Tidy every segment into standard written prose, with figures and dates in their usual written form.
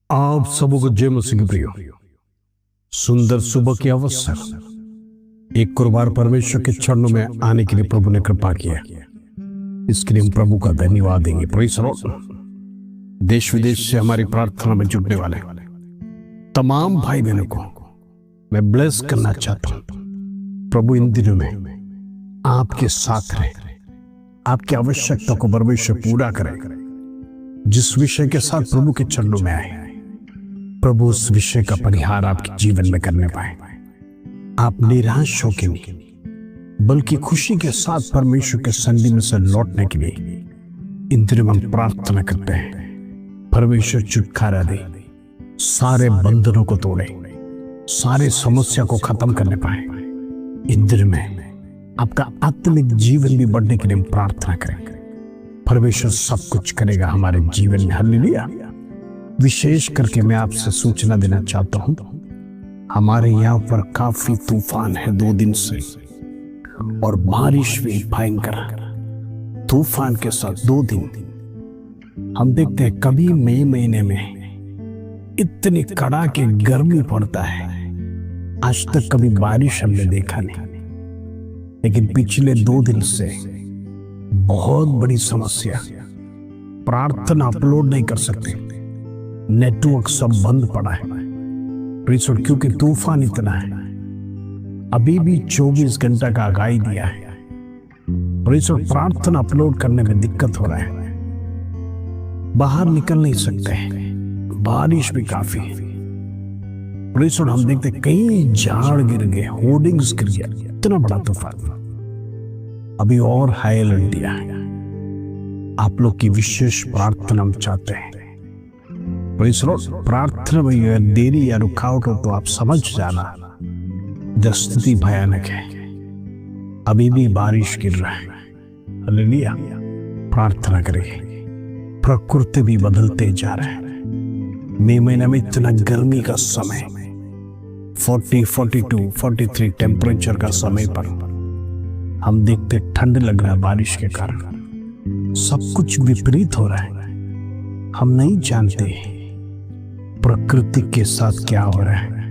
आप सबों को जय मसीह की प्रियो। सुंदर सुबह के अवसर एक कुर्बान परमेश्वर के चरणों में आने के लिए प्रभु ने कृपा किया। इसके लिए हम प्रभु का धन्यवाद देंगे। Praise the Lord. देश विदेश से हमारी प्रार्थना में जुड़ने वाले तमाम भाई बहनों को मैं ब्लेस करना चाहता हूं। प्रभु इन दिनों में आपके साथ रहे, आपकी आवश्यकता को परमेश्वर पूरा करे। जिस विषय के साथ प्रभु के चरणों में आए, प्रभु उस विषय का परिहार आपके जीवन में करने पाए। आप निराश होकर नहीं बल्कि खुशी के साथ परमेश्वर के सन्निधि में से लौटने के लिए इन दिनों में हम प्रार्थना करते हैं। परमेश्वर छुटकारा दे, सारे बंधनों को तोड़े, सारे समस्या को खत्म करने पाए। इन दिनों में आपका आत्मिक जीवन भी बढ़ने के लिए हम प्रार्थना करेंगे। परमेश्वर सब कुछ करेगा हमारे जीवन में। हालेलुया। विशेष करके मैं आपसे सूचना देना चाहता हूं, हमारे यहाँ पर काफी तूफान है 2 दिन से, और बारिश भी भयंकर। तूफान के साथ 2 दिन हम देखते हैं। कभी मई महीने में इतनी कड़ाके गर्मी पड़ता है, आज तक कभी बारिश हमने देखा नहीं। लेकिन पिछले 2 दिन से बहुत बड़ी समस्या, प्रार्थना अपलोड नहीं कर सकते, नेटवर्क सब बंद पड़ा है। क्योंकि तूफान इतना है। अभी भी 24 घंटा का आगाही दिया है। प्रार्थना अपलोड करने में दिक्कत हो रहा है, बाहर निकल नहीं सकते हैं, बारिश भी काफी है। हम देखते कई झाड़ गिर गए, होर्डिंग्स गिर गया, इतना बड़ा तूफान। अभी और हाई अलर्ट दिया है। आप लोग की विशेष प्रार्थना हम चाहते हैं। प्रार्थना में देरी या रुकावट हो तो आप समझ जाना, स्थिति भयानक है। अभी भी बारिश गिर रहा है। हालेलुया। प्रार्थना करें। प्रकृति भी बदलते जा रहा है। मई महीने में इतना गर्मी का समय, 40, 42, 43 टेम्परेचर का समय पर हम देखते ठंड लग रहा है बारिश के कारण। सब कुछ विपरीत हो रहा है। हम नहीं जानते प्रकृति के साथ क्या हो रहा है।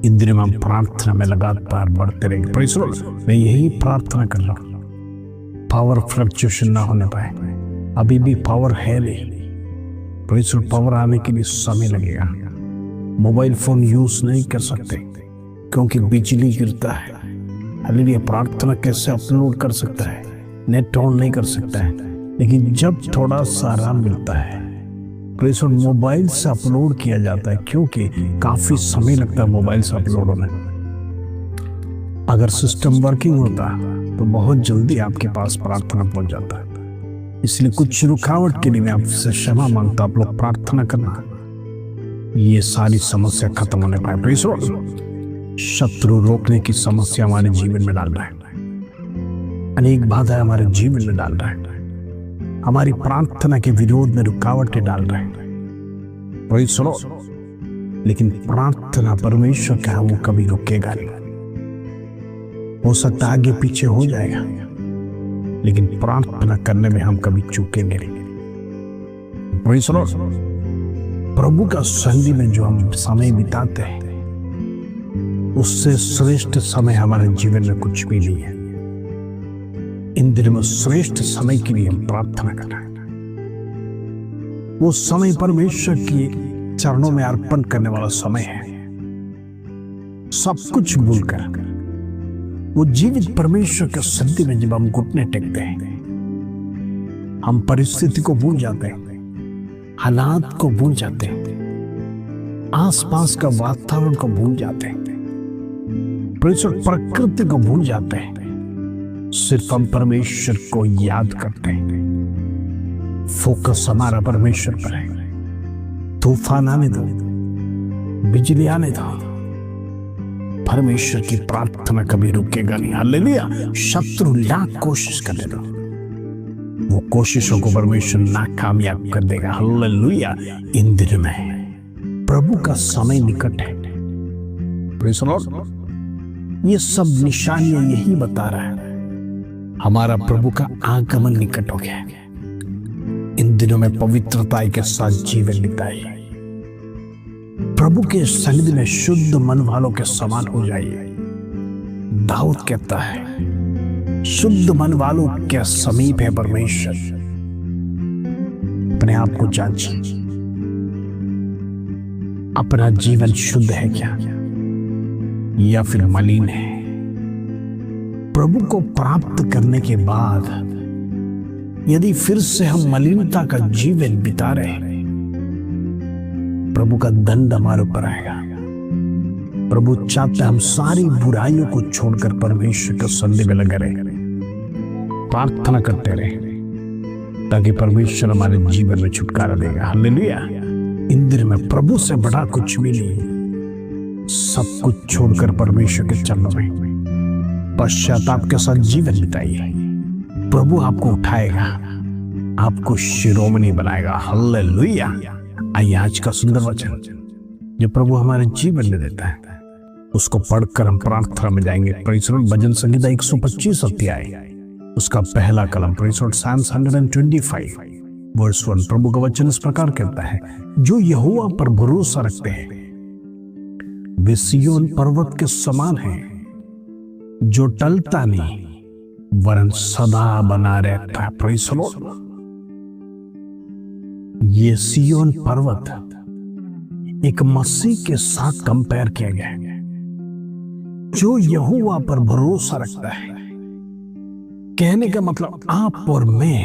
इन दिनों में हम प्रार्थना में लगातार बढ़ते रहेंगे। Praise the Lord. मैं यही प्रार्थना कर रहा हूं, पावर फ्लक्चुएशन ना होने पाए। अभी भी पावर है नहीं। Praise the Lord. पावर आने के लिए समय लगेगा। मोबाइल फोन यूज नहीं कर सकते क्योंकि बिजली गिरता है। हालेलुया। प्रार्थना कैसे अपलोड कर सकता है, नेट ऑन नहीं कर सकता है। लेकिन जब थोड़ा सा आराम मिलता है, मोबाइल से अपलोड किया जाता है, क्योंकि काफी समय लगता है मोबाइल से अपलोड होने। अगर सिस्टम वर्किंग होता तो बहुत जल्दी आपके पास प्रार्थना पहुंच जाता है। इसलिए कुछ रुकावट के लिए मैं आपसे क्षमा मांगता। आप लोग प्रार्थना करना, ये सारी समस्या खत्म होने पाए। Praise the Lord. शत्रु रोकने की समस्या हमारे जीवन में डाल रहा है, अनेक बाधाएं हमारे जीवन में डाल रहा है, हमारी प्रार्थना के विरोध में रुकावटें डाल रहे हैं। Praise the Lord. लेकिन प्रार्थना परमेश्वर का है, वो कभी रुकेगा नहीं। हो सकता है आगे पीछे हो जाएगा, लेकिन प्रार्थना करने में हम कभी चूकेंगे नहीं। Praise the Lord. प्रभु का सन्निधि में जो हम समय बिताते हैं, उससे श्रेष्ठ समय हमारे जीवन में कुछ भी नहीं है। इन दिनों में श्रेष्ठ समय के लिए हम प्रार्थना कर रहे हैं। वो समय परमेश्वर की चरणों में अर्पण करने वाला समय है। सब कुछ भूलकर वो जीवित परमेश्वर के सन्निधि में जब हम घुटने टेकते हैं, हम परिस्थिति को भूल जाते हैं, हालात को भूल जाते हैं, आसपास का वातावरण को भूल जाते हैं, प्रकृति को भूल जाते हैं। सिर्फ हम परमेश्वर को याद करते हैं। फोकस हमारा परमेश्वर पर है। तूफान आने दो, बिजली आने दो, परमेश्वर की प्रार्थना कभी रुकेगा नहीं। हालेलुया। शत्रु लाख कोशिश करने दो, वो कोशिशों को परमेश्वर नाकामयाब कर देगा। हालेलुया। इन दिनों में प्रभु का समय निकट है। Praise the Lord. ये सब निशानियां यही बता रहा है, हमारा प्रभु का आगमन निकट हो गया है। इन दिनों में पवित्रता के साथ जीवन बिताइए। प्रभु के सनिधि में शुद्ध मन वालों के समान हो जाइए। दाऊद कहता है, शुद्ध मन वालों के समीप है परमेश्वर। अपने आप को जांचिए, अपना जीवन शुद्ध है क्या या फिर मलिन है? प्रभु को प्राप्त करने के बाद यदि फिर से हम मलिनता का जीवन बिता रहे हैं, प्रभु का दंड हमारे ऊपर आएगा। प्रभु चाहते हम सारी बुराइयों को छोड़कर परमेश्वर के सन्निधि में लगे रहे, प्रार्थना करते रहे, ताकि परमेश्वर हमारे जीवन में छुटकारा देगा। हालेलुया। इन दिनों में प्रभु से बड़ा कुछ भी नहीं, सब कुछ छोड़कर परमेश्वर के चरणों में पश्चाताप के साथ जीवन बिताइए। प्रभु आपको उठाएगा, आपको शिरोमणि बनाएगा। हालेलुया। आइए आज का सुंदर वचन जो प्रभु हमारे जीवन में देता है उसको पढ़कर हम प्रार्थना में जाएंगे। Praise Lord. भजन संहिता 125 अध्याय उसका पहला कलम, प्रेज़ लॉर्ड, Psalms 125 वर्स 1। प्रभु का वचन इस प्रकार कहता है, जो यहोवा पर भरोसा रखते हैं वे सिय्योन पर्वत के समान हैं, जो टलता नहीं वरन सदा बना रहता है। Praise Lord. ये सिय्योन पर्वत एक मसीह के साथ कंपेयर किया गया है। जो यहोवा पर भरोसा रखता है, कहने का मतलब आप और मैं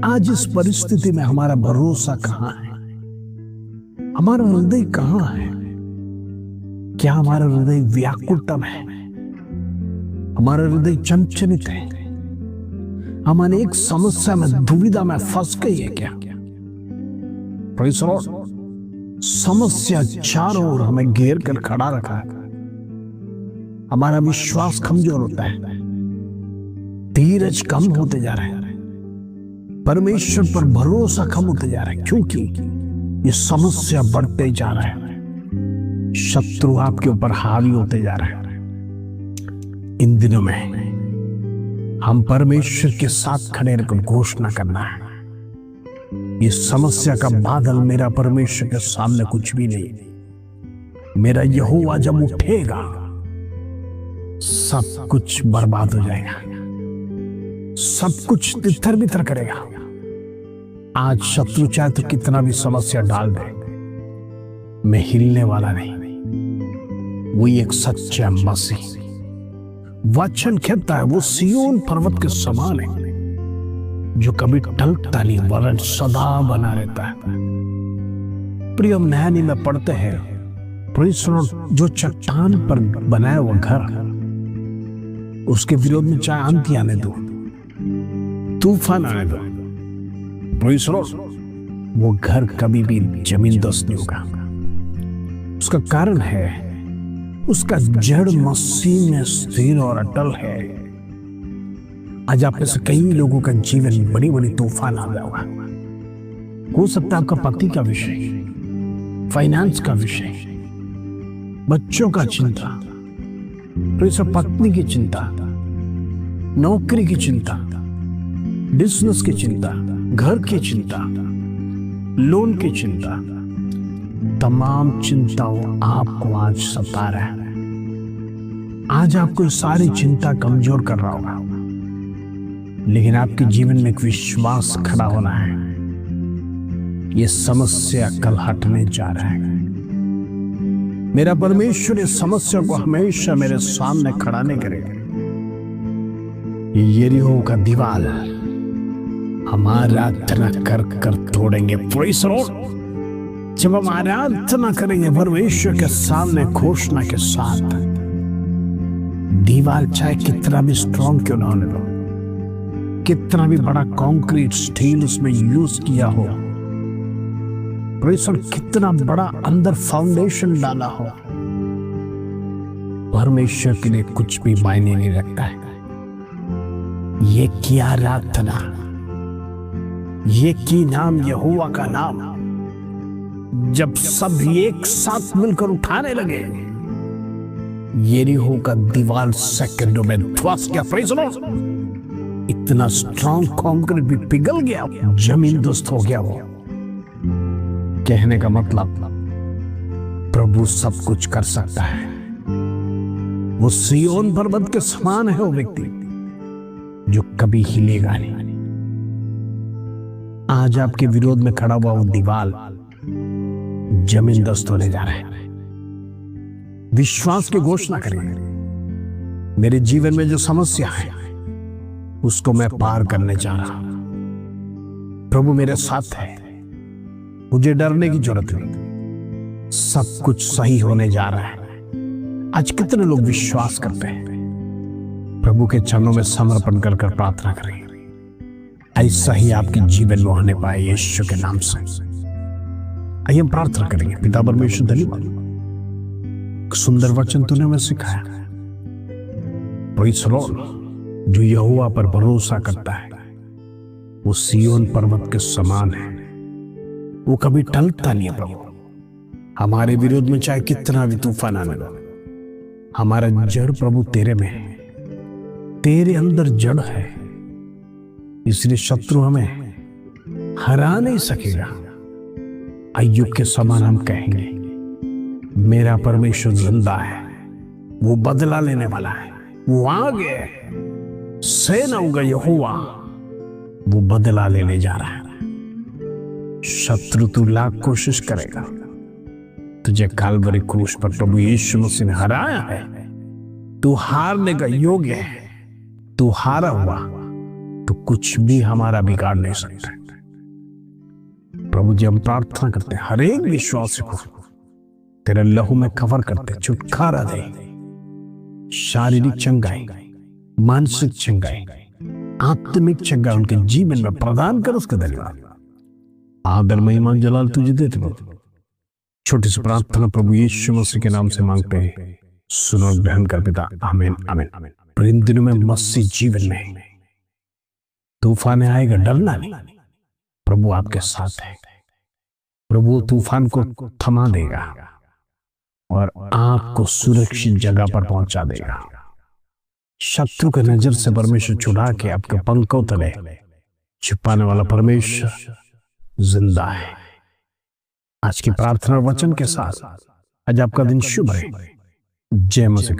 आज इस परिस्थिति में हमारा भरोसा कहां है? हमारा हृदय कहां है? क्या हमारा हृदय व्याकुलता में है? हमारा हृदय चंचलित है? हम अनेक समस्या में, दुविधा में फंस गए हैं क्या? Praise Lord. समस्या चारों ओर हमें घेर कर खड़ा रखा है। हमारा विश्वास कमजोर होता है, धीरज कम होते जा रहा है, परमेश्वर पर भरोसा कम होते जा रहा है, क्योंकि ये समस्या बढ़ते जा रहा है, शत्रु आपके ऊपर हावी होते जा रहा है। इन दिनों में हम परमेश्वर के साथ खड़े रहकर घोषणा करना है, ये समस्या का बादल मेरा परमेश्वर के सामने कुछ भी नहीं। मेरा यहोवा जब उठेगा सब कुछ बर्बाद हो जाएगा, सब कुछ तितर बितर करेगा। आज शत्रु चाहे तो कितना भी समस्या डाल दे, मैं हिलने वाला नहीं। वो एक सच्चा मसीह, वचन कहता है, वो सिय्योन पर्वत के समान है जो कभी टलता नहीं वरन सदा बना रहता है। प्रिय, हम नया नियम में पढ़ते हैं, प्रेज़ लॉर्ड, जो चट्टान पर बनाया हुआ घर, उसके विरोध में चाहे आंधी आने दो, तूफान आने दो, प्रेज़ लॉर्ड, वो घर कभी भी जमींदोस्त नहीं होगा। उसका कारण है उसका जड़ मसीह में स्थिर और अटल है। आज आप में से कई लोगों का जीवन बड़ी बड़ी तूफान आ गया होगा। हो सकता है आपका पति का विषय, फाइनेंस का विषय, बच्चों का चिंता, पत्नी की चिंता, नौकरी की चिंता, बिजनेस की चिंता, घर की चिंता, लोन की चिंता, तमाम चिंताओं आपको आज सता रहा है। आज आपको सारी चिंता कमजोर कर रहा होगा, लेकिन आपके जीवन में एक विश्वास खड़ा होना है। ये समस्या कल हटने जा रहा है। मेरा परमेश्वर इस समस्या को हमेशा मेरे सामने खड़ा नहीं करेगा। ये यरीहो का दीवार हम आराधना कर कर तोड़ेंगे। Praise Lord. जब हम आराधना करेंगे परमेश्वर के सामने घोषणा के साथ, दीवार चाहे कितना भी स्ट्रॉन्ग क्यों ना होने दो, कितना भी बड़ा कंक्रीट स्टील उसमें यूज किया हो, कितना बड़ा अंदर फाउंडेशन डाला हो, परमेश्वर के लिए कुछ भी मायने नहीं रखता है। ये किया आराधना, ये की नाम यहोवा का नाम, जब सब एक साथ मिलकर उठाने लगे, यरीहो का दीवार सेकंडों में ध्वस्त गया। Praise Lord. इतना स्ट्रॉन्ग कंक्रीट भी पिघल गया, जमीन दोस्त हो गया। वो कहने का मतलब प्रभु सब कुछ कर सकता है। वो सिय्योन पर्वत के समान है वो व्यक्ति जो कभी हिलेगा नहीं। आज आपके विरोध में खड़ा हुआ वो दीवार जमींदस्त होने जा रहा है। विश्वास की घोषणा करिए, मेरे जीवन में जो समस्या है उसको मैं पार करने जा रहा हूं। प्रभु मेरे साथ है, मुझे डरने की जरूरत नहीं। सब कुछ सही होने जा रहा है। आज कितने लोग विश्वास करते हैं? प्रभु के चरणों में समर्पण कर प्रार्थना करें, ऐसा ही आपके जीवन में होने पाए यीशु के नाम से। आइए हम प्रार्थना करेंगे। पिता परमेश्वर, धन्यवाद, सुंदर वचन तूने हमें सिखाया। प्रेज़ द लॉर्ड, जो यहोवा पर भरोसा करता है वो सिय्योन पर्वत के समान है, वो कभी टलता नहीं है। प्रभु हमारे विरोध में चाहे कितना भी तूफान आने लगे, हमारा जड़ प्रभु तेरे में है, तेरे अंदर जड़ है, इसलिए शत्रु हमें हरा नहीं सकेगा। अय्यूब के समान हम कहेंगे, मेरा परमेश्वर जिंदा है, वो बदला लेने वाला है, वो आगे है, सेनाओं का यहोवा वो बदला लेने जा रहा है। शत्रु तू लाख कोशिश करेगा, तुझे काल्वरी क्रूस पर प्रभु यीशु मसीह ने हराया है। तू हारने का योग्य है, तू हारा हुआ तो कुछ भी हमारा बिगाड़ नहीं सकता। प्रभु जी हम प्रार्थना करते हैं, हर एक विश्वासी को तेरे लहू में कवर करते, छुटकारा दे, शारीरिक चंगाई, मानसिक चंगाई, आत्मिक चंगाई उनके जीवन में प्रदान कर। उसका धन्यवाद, आदर, महिमा, जलाल तुझे देते प्रभु। छोटी सी प्रार्थना प्रभु यीशु मसीह के नाम से मांगते हैं, सुनो ग्रहण कर पिता, आमीन आमीन। पर इन दिनों में मसीह जीवन में तूफान आएगा, डरना नहीं, प्रभु आपके साथ है। प्रभु तूफान को थमा देगा और आपको सुरक्षित जगह पर पहुंचा देगा। शत्रु के नजर से परमेश्वर छुड़ा के आपके पंखों तले छिपाने वाला परमेश्वर जिंदा है। आज की प्रार्थना और वचन के साथ आज आपका दिन शुभ रहे। जय मसीह।